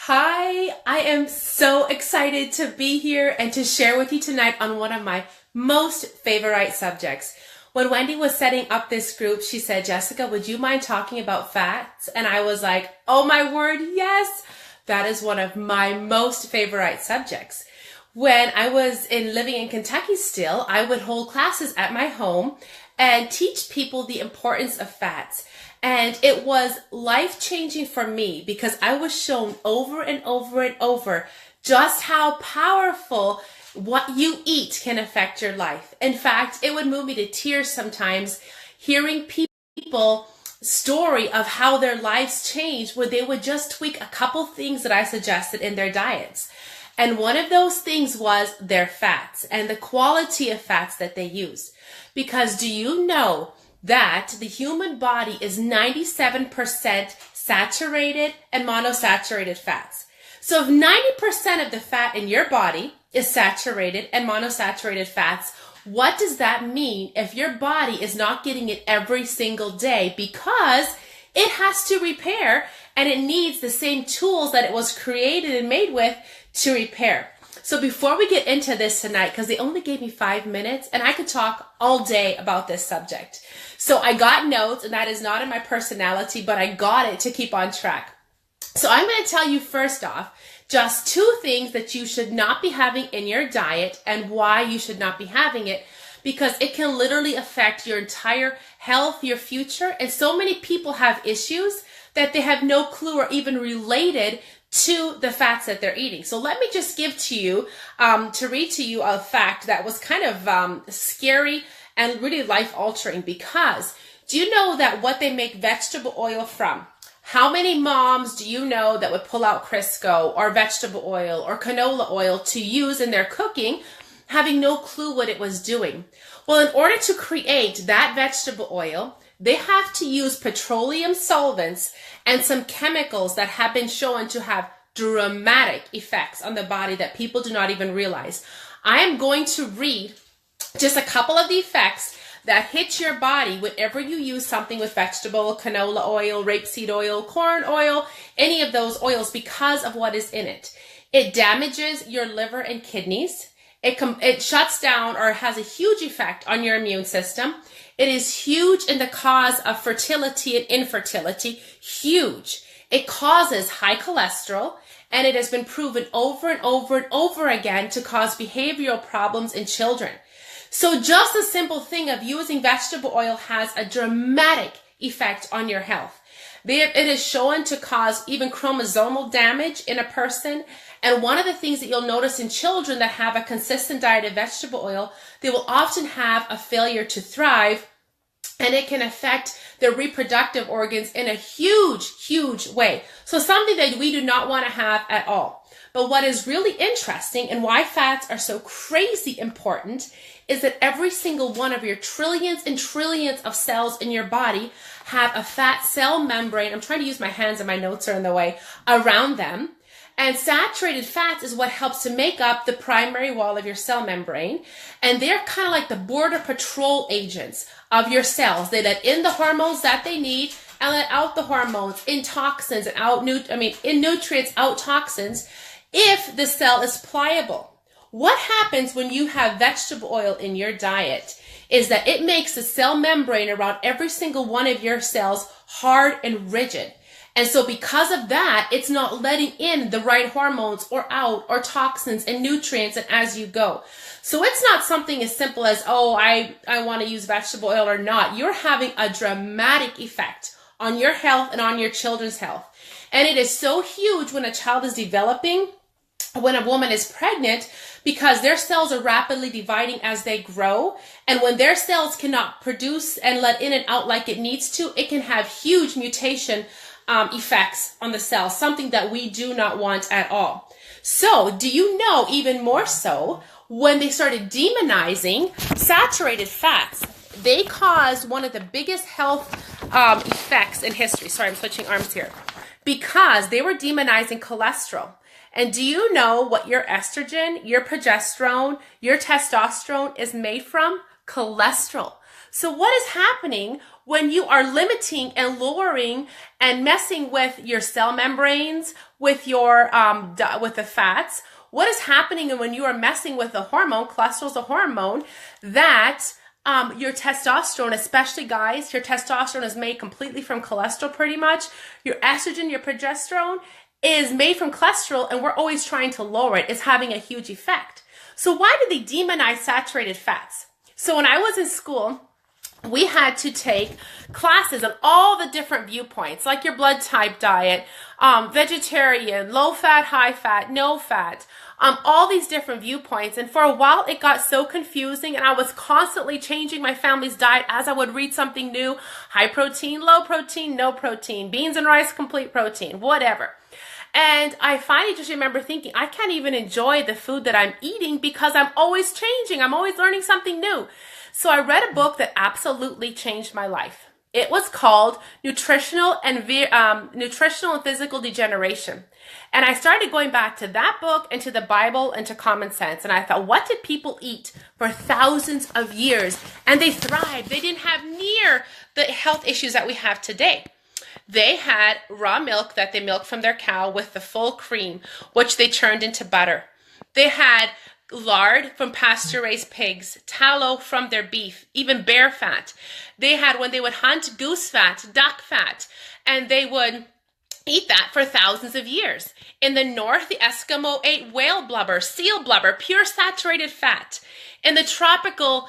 Hi, I am so excited to be here and to share with you tonight on one of my most favorite subjects. When Wendy was setting up this group, she said, Jessica, would you mind talking about fats? And I was like, oh my word, yes. That is one of my most favorite subjects. When I was living in Kentucky still, I would hold classes at my home and teach people the importance of fats. And it was life-changing for me because I was shown over and over and over just how powerful what you eat can affect your life. In fact, it would move me to tears sometimes hearing people story of how their lives changed when they would just tweak a couple things that I suggested in their diets. And one of those things was their fats and the quality of fats that they used. Because do you know that the human body is 97% saturated and monosaturated fats? So if 90% of the fat in your body is saturated and monosaturated fats, what does that mean if your body is not getting it every single day? Because it has to repair and it needs the same tools that it was created and made with to repair. So before we get into this tonight, because they only gave me 5 minutes and I could talk all day about this subject. So I got notes, and that is not in my personality, but I got it to keep on track. So I'm going to tell you first off, just 2 things that you should not be having in your diet and why you should not be having it, because it can literally affect your entire health, your future. And so many people have issues that they have no clue or even related to the fats that they're eating. So let me just give to you, to read to you a fact that was kind of scary and really life-altering, because do you know that what they make vegetable oil from? How many moms do you know that would pull out Crisco or vegetable oil or canola oil to use in their cooking, having no clue what it was doing? Well, in order to create that vegetable oil, they have to use petroleum solvents and some chemicals that have been shown to have dramatic effects on the body that people do not even realize. I am going to read just a couple of the effects that hit your body whenever you use something with vegetable, canola oil, rapeseed oil, corn oil, any of those oils, because of what is in it. It damages your liver and kidneys. It shuts down or has a huge effect on your immune system. It is huge in the cause of fertility and infertility. Huge. It causes high cholesterol, and it has been proven over and over and over again to cause behavioral problems in children. So just a simple thing of using vegetable oil has a dramatic effect on your health. It is shown to cause even chromosomal damage in a person. And one of the things that you'll notice in children that have a consistent diet of vegetable oil, they will often have a failure to thrive, and it can affect their reproductive organs in a huge, huge way. So something that we do not want to have at all. But what is really interesting and why fats are so crazy important is that every single one of your trillions and trillions of cells in your body have a fat cell membrane. I'm trying to use my hands and my notes are in the way around them. And saturated fats is what helps to make up the primary wall of your cell membrane. And they're kind of like the border patrol agents of your cells. They let in the hormones that they need and let out the hormones, in toxins and in nutrients, out toxins, if the cell is pliable. What happens when you have vegetable oil in your diet is that it makes the cell membrane around every single one of your cells hard and rigid. And so because of that, it's not letting in the right hormones or out or toxins and nutrients and as you go. So it's not something as simple as, oh, I want to use vegetable oil or not. You're having a dramatic effect on your health and on your children's health. And it is so huge when a child is developing, when a woman is pregnant, because their cells are rapidly dividing as they grow. And when their cells cannot produce and let in and out like it needs to, it can have huge mutation effects on the cells, something that we do not want at all. So do you know, even more so, when they started demonizing saturated fats, they caused one of the biggest health effects in history. Sorry, I'm switching arms here. Because they were demonizing cholesterol. And do you know what your estrogen, your progesterone, your testosterone is made from? Cholesterol. So what is happening when you are limiting and lowering and messing with your cell membranes, with your with the fats, what is happening when you are messing with the hormone? Cholesterol is a hormone that your testosterone, especially guys, your testosterone is made completely from cholesterol pretty much. Your estrogen, your progesterone is made from cholesterol, and we're always trying to lower it. It's having a huge effect. So why do they demonize saturated fats? So when I was in school, we had to take classes on all the different viewpoints, like your blood type diet, vegetarian, low fat, high fat, no fat, all these different viewpoints. And for a while, it got so confusing, and I was constantly changing my family's diet as I would read something new: high protein, low protein, no protein, beans and rice, complete protein, whatever. And I finally just remember thinking, I can't even enjoy the food that I'm eating because I'm always changing. I'm always learning something new. So I read a book that absolutely changed my life. It was called Nutritional and Physical Degeneration. And I started going back to that book and to the Bible and to common sense. And I thought, what did people eat for thousands of years? And they thrived. They didn't have near the health issues that we have today. They had raw milk that they milked from their cow with the full cream, which they churned into butter. They had lard from pasture-raised pigs, tallow from their beef, even bear fat. They had, when they would hunt, goose fat, duck fat, and they would eat that for thousands of years. In the north, the Eskimo ate whale blubber, seal blubber, pure saturated fat. In the tropical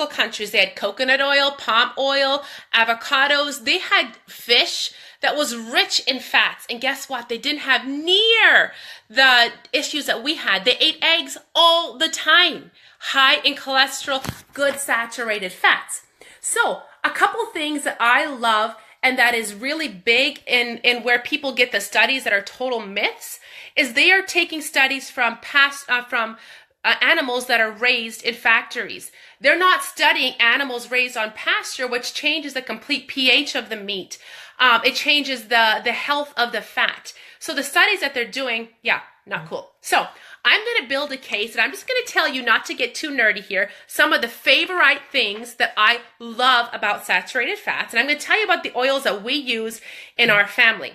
countries, they had coconut oil, palm oil, avocados. They had fish that was rich in fats. And guess what? They didn't have near the issues that we had. They ate eggs all the time, high in cholesterol, good saturated fats. So a couple things that I love and that is really big in where people get the studies that are total myths is they are taking studies from animals that are raised in factories. They're not studying animals raised on pasture, which changes the complete pH of the meat. It changes the health of the fat. So the studies that they're doing, not cool. So I'm going to build a case, and I'm just going to tell you, not to get too nerdy here, some of the favorite things that I love about saturated fats. And I'm going to tell you about the oils that we use in our family.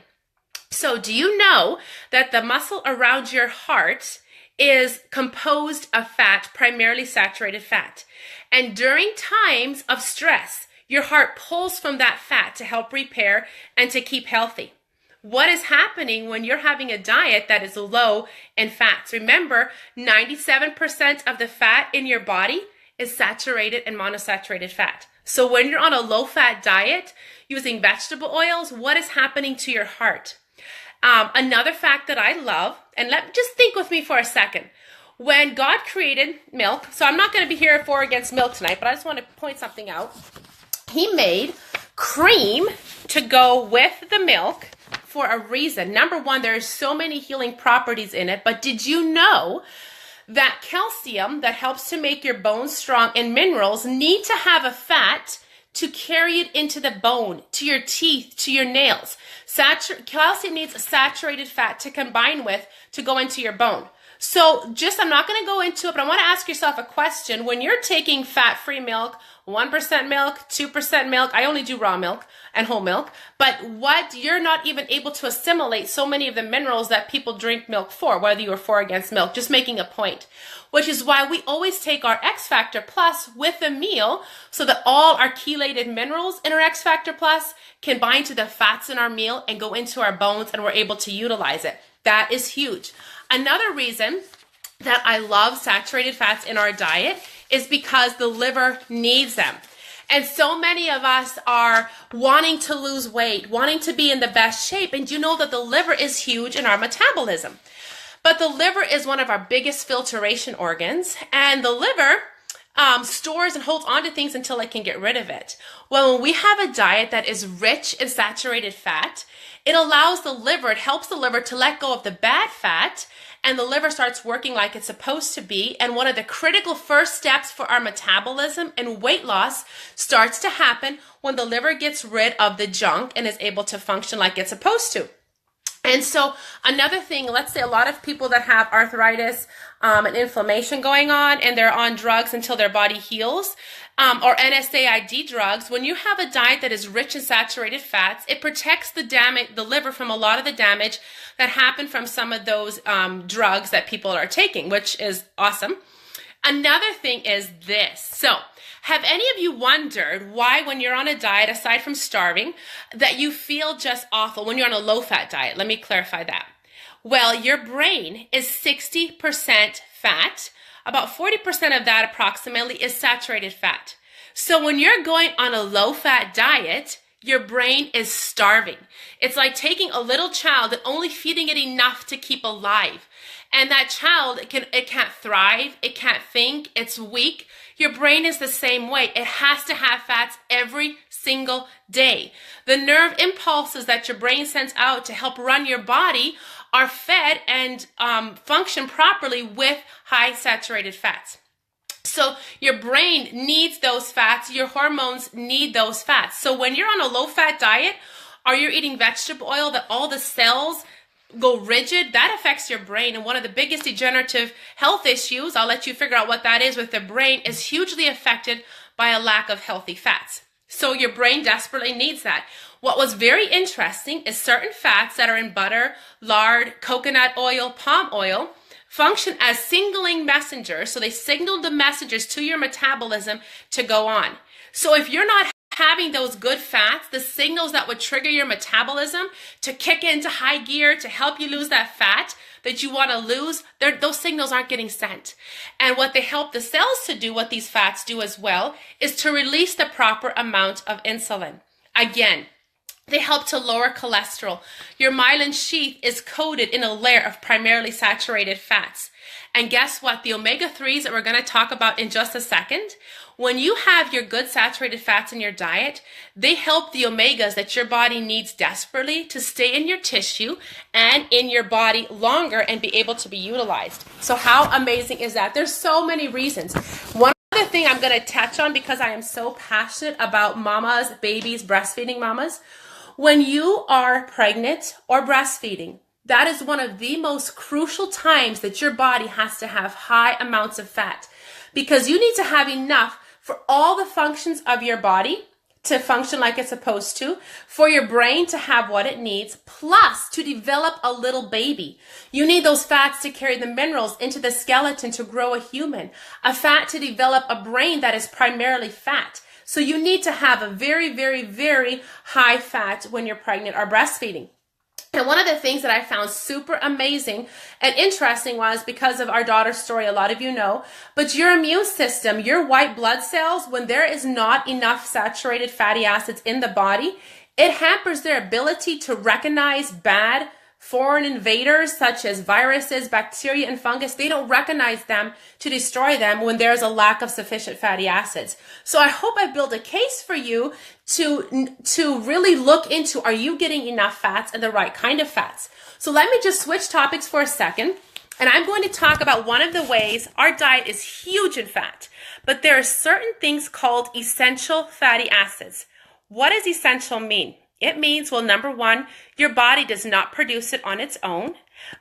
So do you know that the muscle around your heart is composed of fat, primarily saturated fat? And during times of stress, your heart pulls from that fat to help repair and to keep healthy. What is happening when you're having a diet that is low in fats? Remember, 97% of the fat in your body is saturated and monosaturated fat. So when you're on a low-fat diet using vegetable oils, what is happening to your heart? Another fact that I love, and just think with me for a second. When God created milk, so I'm not going to be here for or against milk tonight, but I just want to point something out. He made cream to go with the milk for a reason. Number one, there are so many healing properties in it, but did you know that calcium that helps to make your bones strong and minerals need to have a fat to carry it into the bone, to your teeth, to your nails? Calcium needs a saturated fat to combine with to go into your bone. So I'm not going to go into it, but I want to ask yourself a question. When you're taking fat-free milk, 1% milk, 2% milk, I only do raw milk and whole milk, but what you're not even able to assimilate so many of the minerals that people drink milk for, whether you are for or against milk, just making a point. Which is why we always take our X Factor Plus with the meal so that all our chelated minerals in our X Factor Plus can bind to the fats in our meal and go into our bones, and we're able to utilize it. That is huge. Another reason that I love saturated fats in our diet is because the liver needs them. And so many of us are wanting to lose weight, wanting to be in the best shape, and you know that the liver is huge in our metabolism. But the liver is one of our biggest filtration organs, and the liver stores and holds onto things until it can get rid of it. Well, when we have a diet that is rich in saturated fat, it allows the liver, it helps the liver to let go of the bad fat, and the liver starts working like it's supposed to be. And one of the critical first steps for our metabolism and weight loss starts to happen when the liver gets rid of the junk and is able to function like it's supposed to. And so another thing, let's say a lot of people that have arthritis and inflammation going on, and they're on drugs until their body heals, or NSAID drugs, when you have a diet that is rich in saturated fats, it protects the liver from a lot of the damage that happened from some of those drugs that people are taking, which is awesome. Another thing is this. So, have any of you wondered why, when you're on a diet, aside from starving, that you feel just awful when you're on a low-fat diet? Let me clarify that. Well, your brain is 60% fat. About 40% of that approximately is saturated fat. So when you're going on a low-fat diet, your brain is starving. It's like taking a little child and only feeding it enough to keep alive. And that child, it can't thrive, it can't think, it's weak. Your brain is the same way. It has to have fats every single day. The nerve impulses that your brain sends out to help run your body are fed and function properly with high saturated fats. So your brain needs those fats. Your hormones need those fats. So when you're on a low-fat diet, or you're eating vegetable oil that all the cells go rigid, that affects your brain. And one of the biggest degenerative health issues, I'll let you figure out what that is with the brain, is hugely affected by a lack of healthy fats. So your brain desperately needs that. What was very interesting is certain fats that are in butter, lard, coconut oil, palm oil, function as signaling messengers. So they signal the messages to your metabolism to go on. So if you're not having those good fats, the signals that would trigger your metabolism to kick into high gear to help you lose that fat that you want to lose, those signals aren't getting sent. And what they help the cells to do, what these fats do as well, is to release the proper amount of insulin. Again, they help to lower cholesterol. Your myelin sheath is coated in a layer of primarily saturated fats. And guess what? The omega-3s that we're going to talk about in just a second, when you have your good saturated fats in your diet, they help the omegas that your body needs desperately to stay in your tissue and in your body longer and be able to be utilized. So how amazing is that? There's so many reasons. One other thing I'm going to touch on, because I am so passionate about mamas, babies, breastfeeding mamas. When you are pregnant or breastfeeding, that is one of the most crucial times that your body has to have high amounts of fat, because you need to have enough for all the functions of your body to function like it's supposed to, for your brain to have what it needs, plus to develop a little baby. You need those fats to carry the minerals into the skeleton to grow a human, a fat to develop a brain that is primarily fat. So you need to have a very, very, very high fat when you're pregnant or breastfeeding. And one of the things that I found super amazing and interesting was, because of our daughter's story, a lot of you know, but your immune system, your white blood cells, when there is not enough saturated fatty acids in the body, it hampers their ability to recognize bad foreign invaders such as viruses, bacteria, and fungus. They don't recognize them to destroy them when there's a lack of sufficient fatty acids. So I hope I build a case for you to really look into, are you getting enough fats and the right kind of fats? So let me just switch topics for a second. And I'm going to talk about one of the ways our diet is huge in fat, but there are certain things called essential fatty acids. What does essential mean? It means, well, number one, your body does not produce it on its own,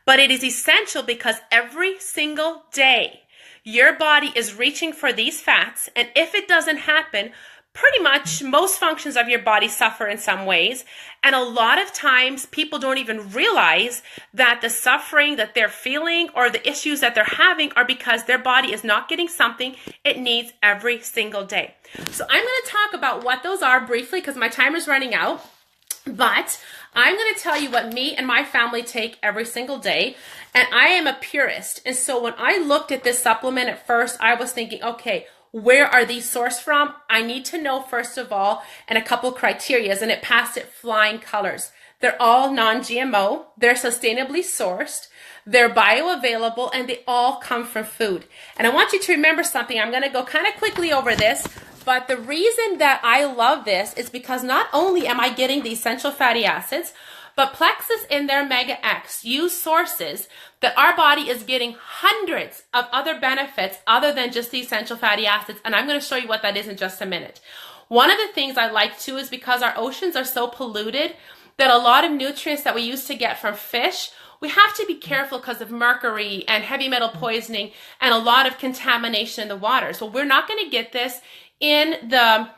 but it is essential because every single day your body is reaching for these fats. And if it doesn't happen, pretty much most functions of your body suffer in some ways. And a lot of times people don't even realize that the suffering that they're feeling or the issues that they're having are because their body is not getting something it needs every single day. So I'm going to talk about what those are briefly because my timer's running out. But I'm going to tell you what me and my family take every single day. And I am a purist. And so when I looked at this supplement at first, I was thinking, okay, where are these sourced from? I need to know, first of all, and a couple criterias, and it passed it flying colors. They're all non-GMO. They're sustainably sourced. They're bioavailable, and they all come from food. And I want you to remember something. I'm going to go kind of quickly over this. But the reason that I love this is because not only am I getting the essential fatty acids, but Plexus in their Megax use sources that our body is getting hundreds of other benefits other than just the essential fatty acids. And I'm going to show you what that is in just a minute. One of the things I like too is because our oceans are so polluted that a lot of nutrients that we used to get from fish, we have to be careful because of mercury and heavy metal poisoning and a lot of contamination in the water. So we're not going to get this in the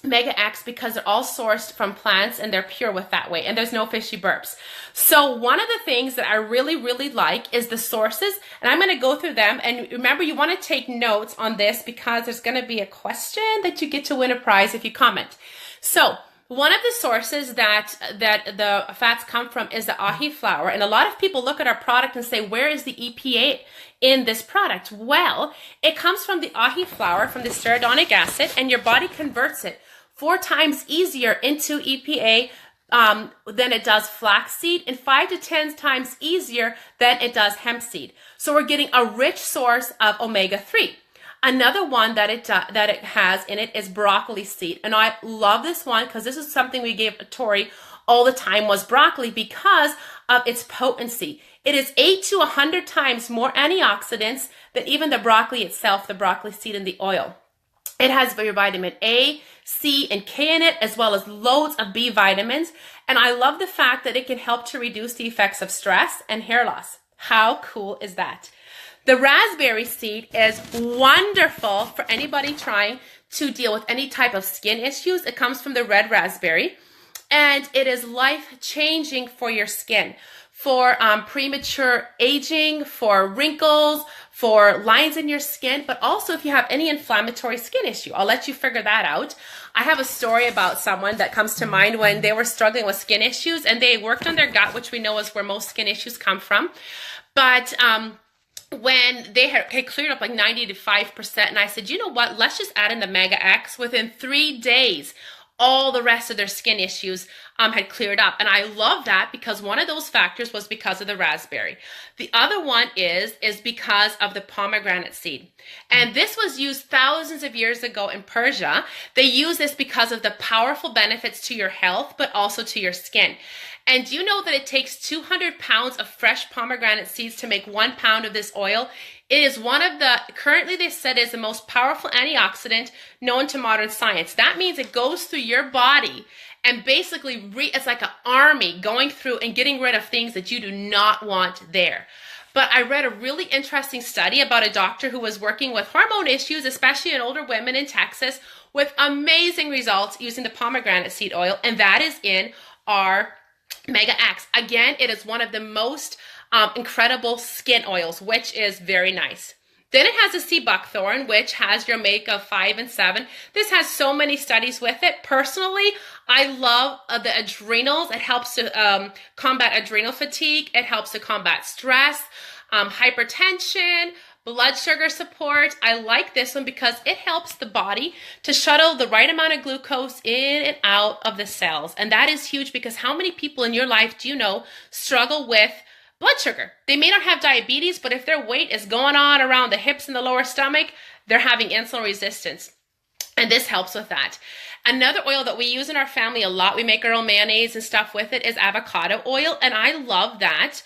Megax because they're all sourced from plants and they're pure with that way, and there's no fishy burps. So one of the things that I really, really like is the sources, and I'm going to go through them. And remember, you want to take notes on this because there's going to be a question that you get to win a prize if you comment. So one of the sources that the fats come from is the ahi flour. And a lot of people look at our product and say, where is the EPA in this product? Well, it comes from the ahi flour, from the stearidonic acid, and your body converts it 4 times easier into EPA than it does flaxseed, and 5 to 10 times easier than it does hemp seed. So we're getting a rich source of omega-3. Another one that it has in it is broccoli seed. And I love this one because this is something we gave Tori all the time, was broccoli, because of its potency. It is 8 to 100 times more antioxidants than even the broccoli itself, the broccoli seed and the oil. It has your vitamin A, C, and K in it, as well as loads of B vitamins. And I love the fact that it can help to reduce the effects of stress and hair loss. How cool is that? The raspberry seed is wonderful for anybody trying to deal with any type of skin issues. It comes from the red raspberry, and it is life-changing for your skin, for premature aging, for wrinkles, for lines in your skin, but also if you have any inflammatory skin issue. I'll let you figure that out. I have a story about someone that comes to mind when they were struggling with skin issues, and they worked on their gut, which we know is where most skin issues come from. But when they had cleared up like 95%, and I said, you know what, let's just add in the Megax. Within 3 days, all the rest of their skin issues had cleared up. And I love that because one of those factors was because of the raspberry. The other one is because of the pomegranate seed. And this was used thousands of years ago in Persia. They use this because of the powerful benefits to your health, but also to your skin. And do you know that it takes 200 pounds of fresh pomegranate seeds to make 1 pound of this oil? It is one of the, currently they said, is the most powerful antioxidant known to modern science. That means it goes through your body and basically it's like an army going through and getting rid of things that you do not want there. But I read a really interesting study about a doctor who was working with hormone issues, especially in older women in Texas, with amazing results using the pomegranate seed oil, and that is in our Megax. Again, it is one of the most incredible skin oils, which is very nice. Then it has a sea buckthorn, which has your omega-5 and 7. This has so many studies with it. Personally, I love the adrenals. It helps to combat adrenal fatigue. It helps to combat stress, hypertension, blood sugar support. I like this one because it helps the body to shuttle the right amount of glucose in and out of the cells. And that is huge because how many people in your life do you know struggle with blood sugar? They may not have diabetes, but if their weight is going on around the hips and the lower stomach, they're having insulin resistance. And this helps with that. Another oil that we use in our family a lot, we make our own mayonnaise and stuff with it, is avocado oil. And I love that.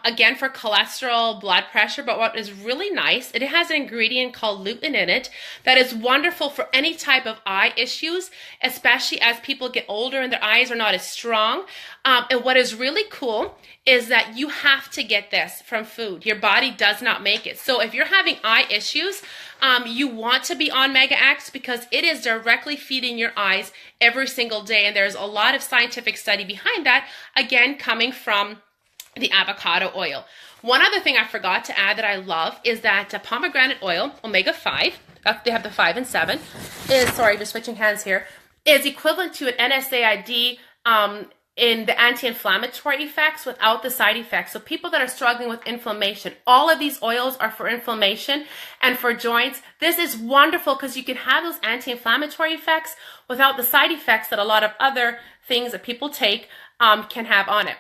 Again, for cholesterol, blood pressure. But what is really nice, it has an ingredient called lutein in it that is wonderful for any type of eye issues, especially as people get older and their eyes are not as strong. And what is really cool is that you have to get this from food. Your body does not make it. So if you're having eye issues, you want to be on Megax because it is directly feeding your eyes every single day. And there's a lot of scientific study behind that, again, coming from the avocado oil. One other thing I forgot to add that I love is that pomegranate oil, omega-5, they have the 5 and 7, is, sorry, just switching hands here, is equivalent to an NSAID in the anti-inflammatory effects without the side effects. So people that are struggling with inflammation, all of these oils are for inflammation and for joints. This is wonderful because you can have those anti-inflammatory effects without the side effects that a lot of other things that people take can have on it.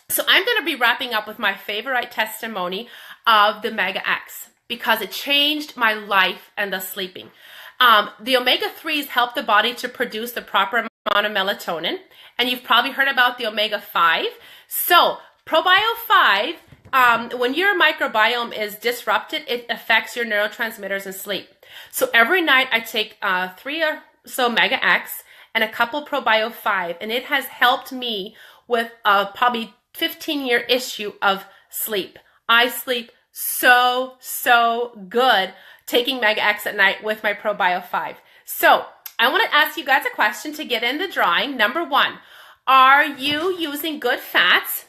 So I'm going to be wrapping up with my favorite testimony of the Megax because it changed my life and the sleeping. The omega-3s help the body to produce the proper amount of melatonin. And you've probably heard about the omega-5. So ProBio 5, when your microbiome is disrupted, it affects your neurotransmitters in sleep. So every night I take 3 or so Megax and a couple ProBio 5, and it has helped me with a probably 15-year issue of sleep. I sleep so good taking Megax at night with my ProBio 5. So I want to ask you guys a question to get in the drawing. Number 1, are you using good fats?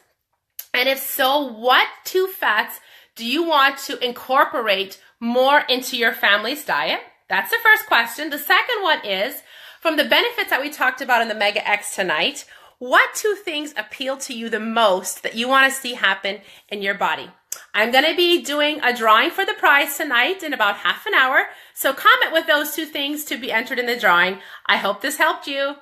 And if so, what 2 fats do you want to incorporate more into your family's diet? That's the first question. The second one is, from the benefits that we talked about in the Megax tonight, what 2 things appeal to you the most that you want to see happen in your body? I'm going to be doing a drawing for the prize tonight in about half an hour. So comment with those 2 things to be entered in the drawing. I hope this helped you.